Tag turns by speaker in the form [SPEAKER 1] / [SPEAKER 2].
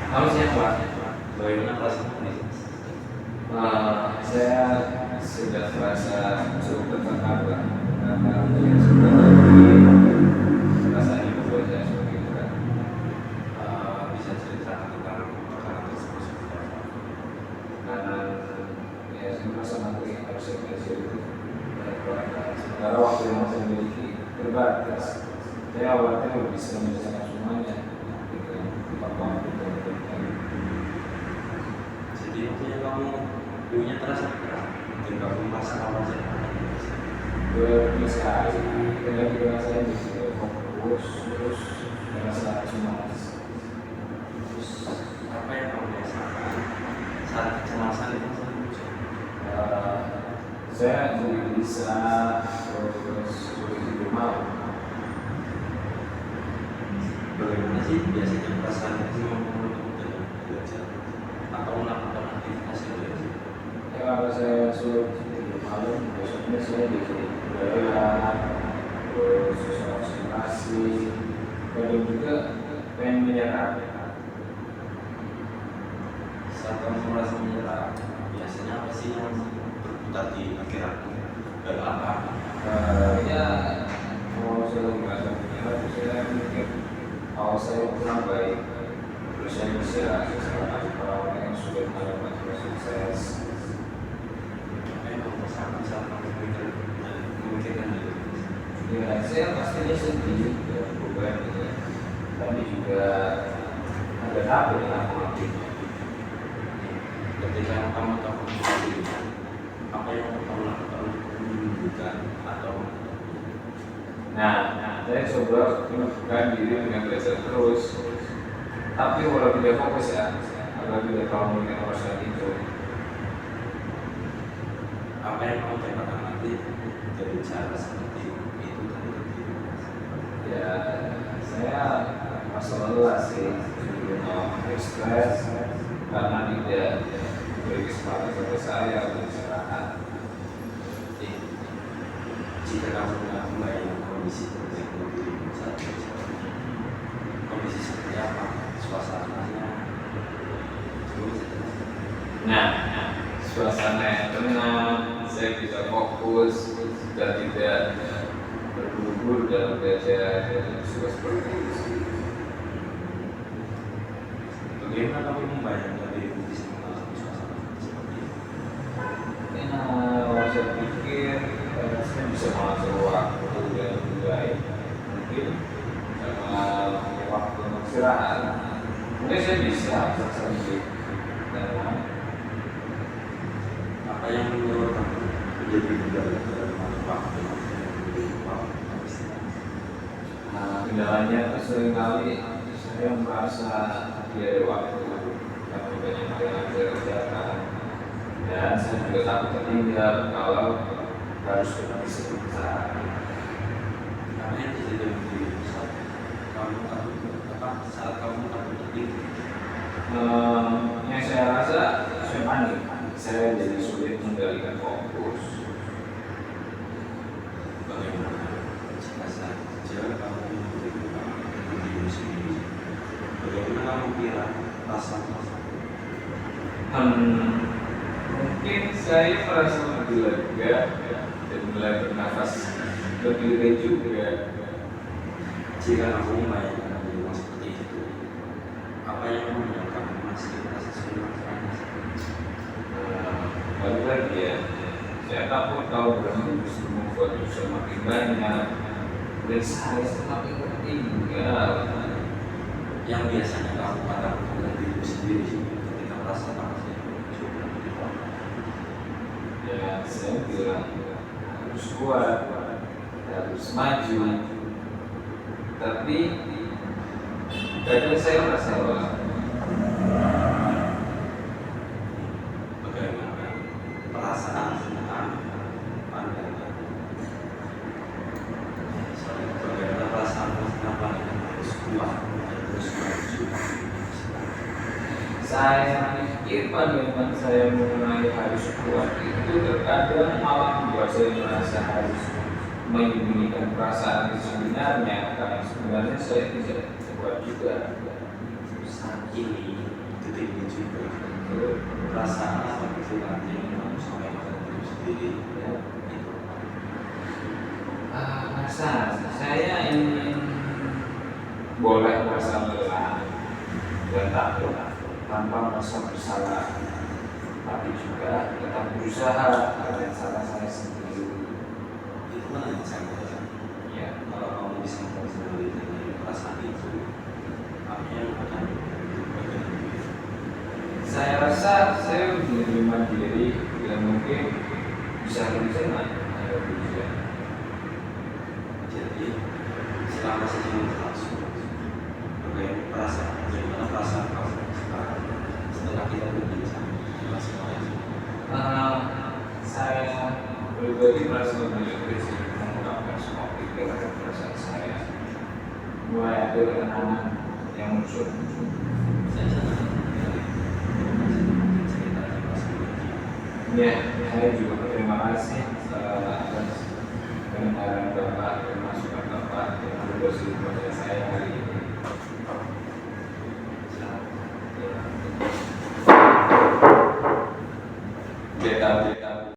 [SPEAKER 1] Kamu siapa?
[SPEAKER 2] Bagaimana perasaanmu nih?
[SPEAKER 1] Saya sudah merasa cukup tertekan Pak, karena mungkin sudah lagi perasaan ibu buat saya seperti itu kan.
[SPEAKER 2] Bisa ceritakan tentang perkara tersebut seperti apa?
[SPEAKER 1] Karena ya saya merasa nanti harus saya belajar itu dari keluarga. Sementara waktu yang saya miliki terbatas. Saya awalnya belum bisa menyelesaikan semuanya dengan tempat waktu dan
[SPEAKER 2] Jadi waktunya kamu punya terasa berat dan kamu merasa apa saja?
[SPEAKER 1] berpisah dengan juga saya bisa fokus terus merasa cemas.
[SPEAKER 2] Terus apa yang kamu rasakan saat kecemasan itu muncul?
[SPEAKER 1] Eh, saya jadi bisa terus tidur malam.
[SPEAKER 2] Bagaimana sih biasanya perasaan itu mempengaruhi dalam belajar atau melakukan aktivitas yang belajar?
[SPEAKER 1] Ya kalau saya suruh tidur malam besoknya saya jadi bergerak terus susah konsentrasi kadang juga pengen menyerah.
[SPEAKER 2] Saat kamu merasa menyerah, biasanya apa sih yang berputar di pikiranmu? Dan apa?
[SPEAKER 1] Ya kalau saya lagi merasa menyerah saya mikir kalau saya kurang baik terus saya bisa sesuatu orang yang sudah mendapatkan sukses.
[SPEAKER 2] Apa yang kamu rasakan saat kamu memikirkan itu?
[SPEAKER 1] Ya saya pastinya sedih ya beban gitu ya. Tapi juga ada takut dengan melakukan.
[SPEAKER 2] Ketika kamu tahu sendiri, apa yang kamu lakukan untuk menyembuhkan atau
[SPEAKER 1] Nah, saya coba menentukan diri dengan belajar terus. Tapi walau tidak fokus ya, agar tidak terlalu mengingat perasaan itu.
[SPEAKER 2] apa yang kamu dapatkan nanti dari cara seperti itu tadi?
[SPEAKER 1] Ya, saya merasa lelah sih, sebelum stres karena tidak beri kesempatan kepada saya untuk istirahat.
[SPEAKER 2] Jika kamu membayangkan kondisi tertentu saat itu, kondisi seperti apa, suasananya,
[SPEAKER 1] Nah, suasana yang tenang, saya bisa fokus dan tidak berburu-buru dalam belajar dan suka seperti itu.
[SPEAKER 2] bagaimana kamu membayangkan diri bisa mengalami suasana seperti itu?
[SPEAKER 1] Kalau saya pikir saya bisa mengatur waktu yang lebih baik, mungkin waktu untuk istirahat. Mungkin saya bisa sedikit tenang.
[SPEAKER 2] Apa yang menurut kamu menjadi kendala dalam waktu
[SPEAKER 1] Kendalanya seringkali saya merasa tidak ada waktu karena banyak hal yang saya kerjakan dan saya juga takut tertinggal kalau harus kembali sebentar.
[SPEAKER 2] Karena yang terjadi di saat kamu takut saat kamu takut tertinggal.
[SPEAKER 1] Yang saya rasa saya panik, saya jadi sulit mengendalikan fokus.
[SPEAKER 2] Bagaimana jika saat kerja kamu membutuhkan diri sendiri? Bagaimana kamu kira rasa?
[SPEAKER 1] Mungkin saya merasa lebih lega dan mulai bernafas lebih lega juga.
[SPEAKER 2] Jika kamu membayangkan diri seperti itu, apa yang membuat kamu masih merasa sulit?
[SPEAKER 1] Balik lagi ya, saya takut kalau berhenti justru membuat usaha makin banyak dan saya semakin tertinggal.
[SPEAKER 2] Yang biasanya kamu katakan dengan diri sendiri ketika merasa takut
[SPEAKER 1] Ya, saya bilang harus kuat, harus maju. Tapi kadang saya merasa lelah.
[SPEAKER 2] bagaimana perasaan tentang pandangan? Bagaimana perasaan tentang pandangan harus kuat dan terus maju?
[SPEAKER 1] Saya pikir pandangan saya mengenai harus kuat itu terkadang malah membuat saya merasa harus menyembunyikan perasaan sebenarnya karena sebenarnya saya tidak kuat juga.
[SPEAKER 2] saat ini detik ini juga perasaan apa pikiran yang kamu sampaikan diri sendiri
[SPEAKER 1] Ya.
[SPEAKER 2] itu
[SPEAKER 1] Perasaan saya ingin boleh merasa lelah dan takut tanpa merasa bersalah, tapi juga tetap berusaha dengan cara saya sendiri.
[SPEAKER 2] itu kan hanya saya
[SPEAKER 1] Ya.
[SPEAKER 2] kalau kamu bisa mengendalikan dari perasaan itu apa yang akan
[SPEAKER 1] Saya rasa saya menerima diri dan mungkin bisa lebih senang.
[SPEAKER 2] jadi selama sejauh berlangsung bagaimana perasaan kamu sekarang setelah kita berbincang dengan semuanya
[SPEAKER 1] Saya pribadi merasa lebih lega sih mengungkapkan semua pikiran dan perasaan saya. Mulai ada kenangan yang muncul.
[SPEAKER 2] saya sangat menghargai cerita dan perasaan
[SPEAKER 1] Ya, saya juga berterima kasih atas kebenaran Bapak dan masukan Bapak yang berbagi kepada saya hari